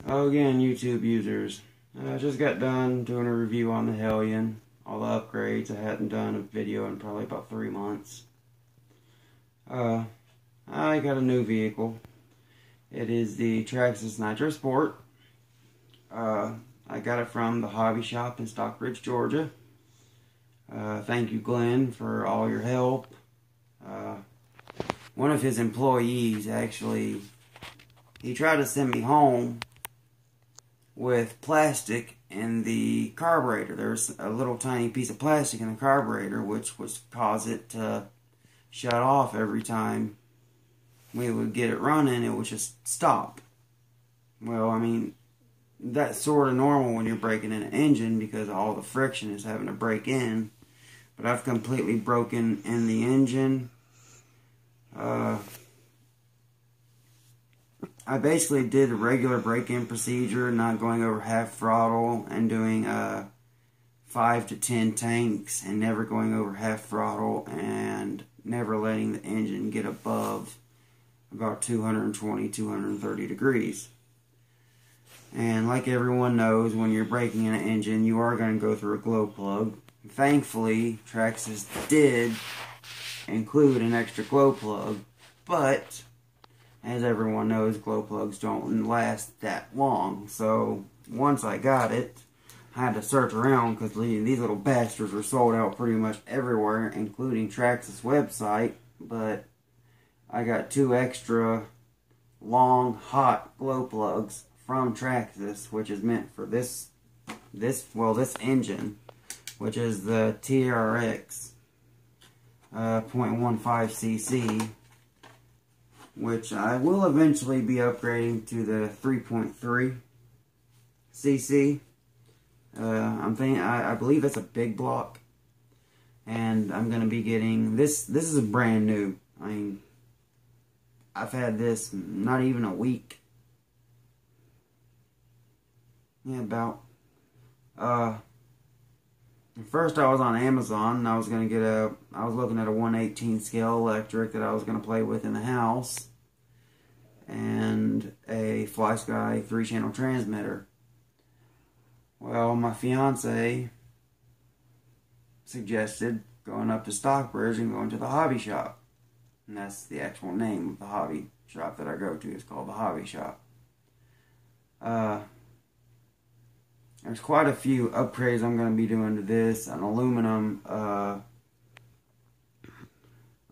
Oh, again, YouTube users. I just got done doing a review on the Hellion. All the upgrades. I hadn't done a video in probably about 3 months. I got a new vehicle. It is the Traxxas Nitro Sport. I got it from the hobby shop in Stockbridge, Georgia. Thank you, Glenn, for all your help. One of his employees actually, he tried to send me home with plastic in the carburetor. There's a little tiny piece of plastic in the carburetor which would cause it to shut off every time we would get it running. It would just stop. Well, I mean, that's sort of normal when you're breaking in an engine because all the friction is having to break in. But I've completely broken in the engine. I basically did a regular break-in procedure, not going over half throttle and doing 5 to 10 tanks and never going over half throttle and never letting the engine get above about 220, 230 degrees. And like everyone knows, when you're breaking in an engine, you are going to go through a glow plug. Thankfully, Traxxas did include an extra glow plug, but as everyone knows, glow plugs don't last that long. So once I got it, I had to search around because these little bastards were sold out pretty much everywhere, including Traxxas website. But I got 2 extra long, hot glow plugs from Traxxas, which is meant for this engine, which is the TRX 0.15cc, which I will eventually be upgrading to the 3.3 cc. I believe it's a big block, and I'm going to be getting this. This is a brand new. I mean, I've had this not even a week. Yeah, about. First I was on Amazon and I was looking at a 1/18 scale electric that I was going to play with in the house, and a FlySky 3-channel transmitter. Well, my fiance suggested going up to Stockbridge and going to the hobby shop. And that's the actual name of the hobby shop that I go to. It's called the hobby shop. There's quite a few upgrades I'm going to be doing to this. An aluminum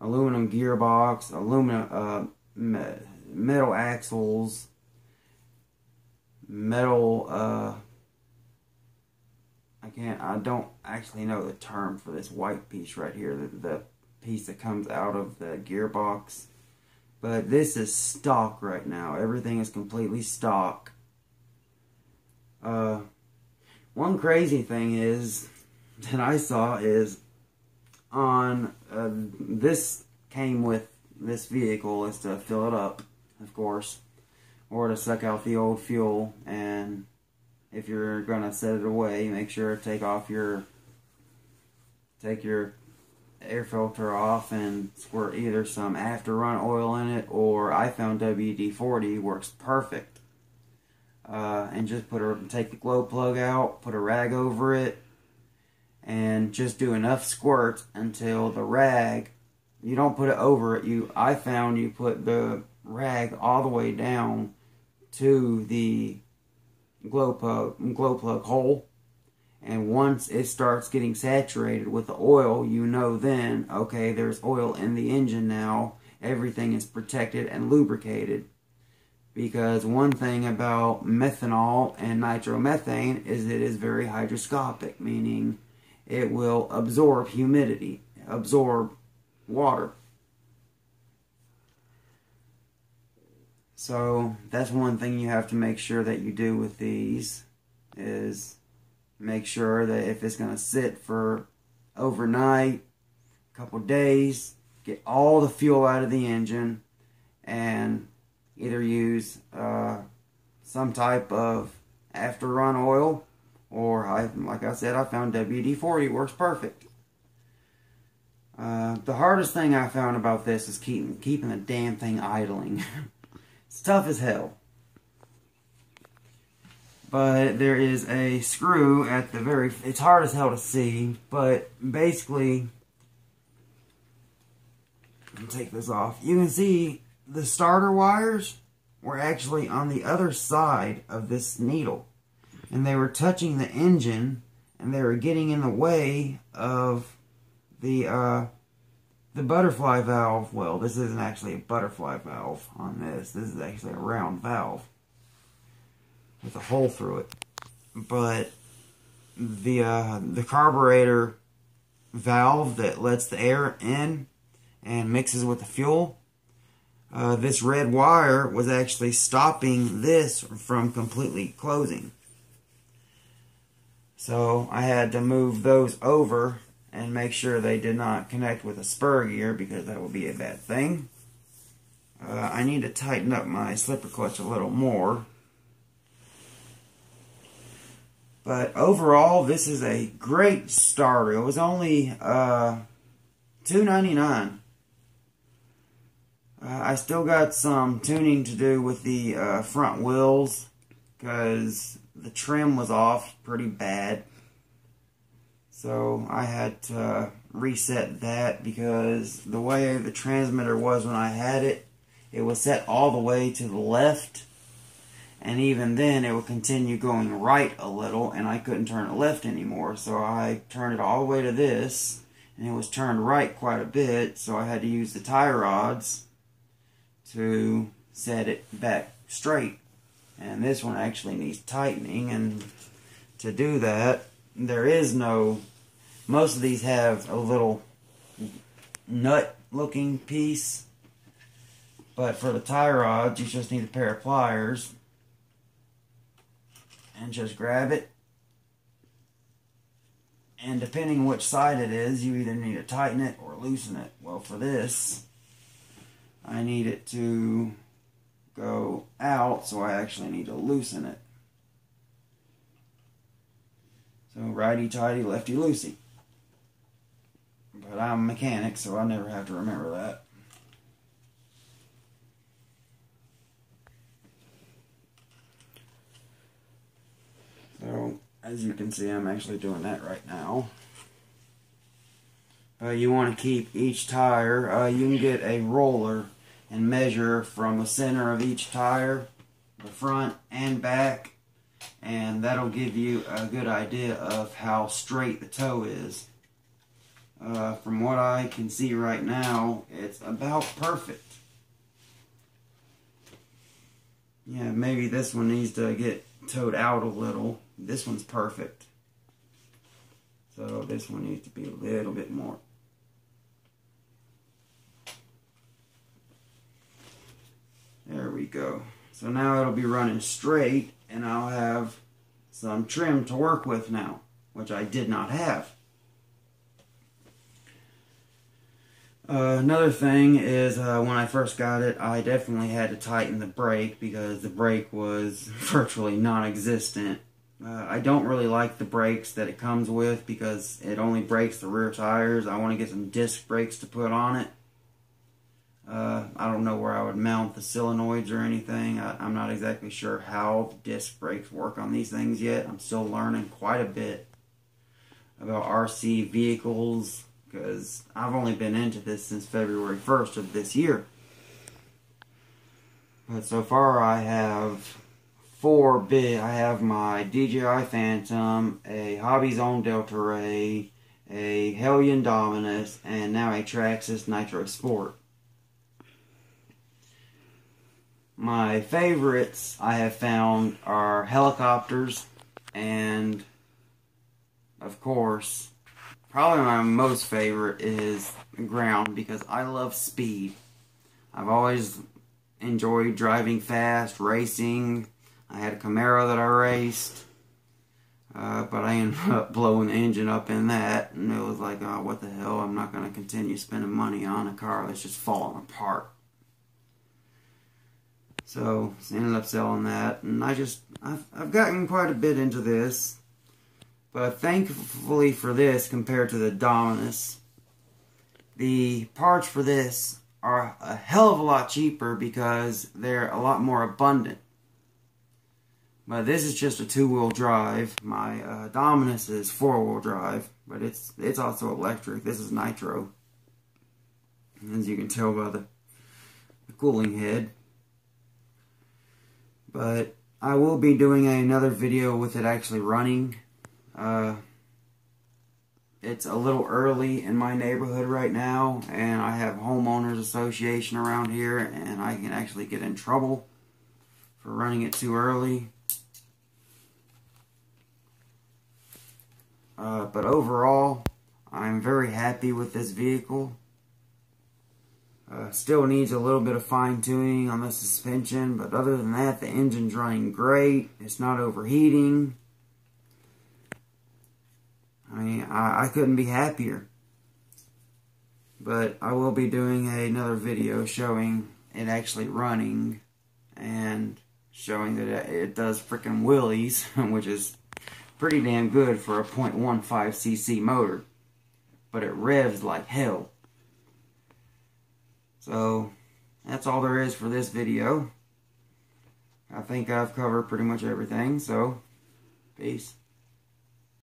gearbox, metal axles, metal, I don't actually know the term for this white piece right here, the piece that comes out of the gearbox. But this is stock right now. Everything is completely stock. One crazy thing is that I saw is on this came with this vehicle is to fill it up, of course, or to suck out the old fuel. And if you're gonna set it away, make sure to take your air filter off and squirt either some after run oil in it, or I found WD-40 works perfect. And just take the glow plug out, put a rag over it, and just do enough squirts until the rag, you don't put it over it, I found you put the rag all the way down to the glow plug hole, and once it starts getting saturated with the oil, you know then, okay, there's oil in the engine now, everything is protected and lubricated. Because one thing about methanol and nitromethane is it is very hygroscopic, meaning it will absorb humidity, absorb water. So that's one thing you have to make sure that you do with these, is make sure that if it's going to sit for overnight, a couple days, get all the fuel out of the engine, and either use some type of after run oil, or like I said, I found WD-40 works perfect. The hardest thing I found about this is keeping the damn thing idling. It's tough as hell. But there is a screw at the very, it's hard as hell to see, but basically, I'll take this off. You can see the starter wires were actually on the other side of this needle. And they were touching the engine, and they were getting in the way of the butterfly valve. Well, this isn't actually a butterfly valve on this. This is actually a round valve with a hole through it. But the carburetor valve that lets the air in and mixes with the fuel, this red wire was actually stopping this from completely closing. So I had to move those over and make sure they did not connect with a spur gear, because that would be a bad thing. I need to tighten up my slipper clutch a little more. But overall, this is a great starter. It was only $2.99. I still got some tuning to do with the front wheels, because the trim was off pretty bad. So I had to reset that, because the way the transmitter was when I had it, it was set all the way to the left. And even then, it would continue going right a little, and I couldn't turn it left anymore. So I turned it all the way to this, and it was turned right quite a bit. So I had to use the tie rods to set it back straight. And this one actually needs tightening, and to do that, there is no, most of these have a little nut looking piece, but for the tie rods you just need a pair of pliers and just grab it, and depending on which side it is, you either need to tighten it or loosen it. Well, for this, I need it to go out, so I actually need to loosen it. So righty-tighty, lefty-loosey. But I'm a mechanic, so I never have to remember that. So, as you can see, I'm actually doing that right now. You want to keep each tire, you can get a roller and measure from the center of each tire, the front and back, and that'll give you a good idea of how straight the toe is. From what I can see right now, it's about perfect. Yeah, maybe this one needs to get towed out a little. This one's perfect. So this one needs to be a little bit more. There we go. So now it'll be running straight, and I'll have some trim to work with now, which I did not have. Another thing is, when I first got it, I definitely had to tighten the brake, because the brake was virtually non-existent. I don't really like the brakes that it comes with, because it only brakes the rear tires. I want to get some disc brakes to put on it. I don't know where I would mount the solenoids or anything. I'm not exactly sure how disc brakes work on these things yet. I'm still learning quite a bit about RC vehicles, because I've only been into this since February 1st of this year. But so far I have I have my DJI Phantom, a Hobby Zone Delta Ray, a Hellion Dominus, and now a Traxxas Nitro Sport. My favorites I have found are helicopters, and of course, probably my most favorite is ground, because I love speed. I've always enjoyed driving fast, racing. I had a Camaro that I raced, but I ended up blowing the engine up in that, and it was like, oh, what the hell, I'm not going to continue spending money on a car that's just falling apart. So, ended up selling that, and I've gotten quite a bit into this, but thankfully for this, compared to the Dominus, the parts for this are a hell of a lot cheaper, because they're a lot more abundant. But this is just a two-wheel drive. My Dominus is four-wheel drive, but it's also electric. This is nitro, as you can tell by the cooling head. But I will be doing another video with it actually running. It's a little early in my neighborhood right now, and I have homeowners association around here, and I can actually get in trouble for running it too early. But overall, I'm very happy with this vehicle. Still needs a little bit of fine-tuning on the suspension, but other than that, the engine's running great. It's not overheating. I mean, I couldn't be happier. But I will be doing another video showing it actually running and showing that it does freaking wheelies, which is pretty damn good for a 0.15cc motor. But it revs like hell. So, that's all there is for this video. I think I've covered pretty much everything, so peace.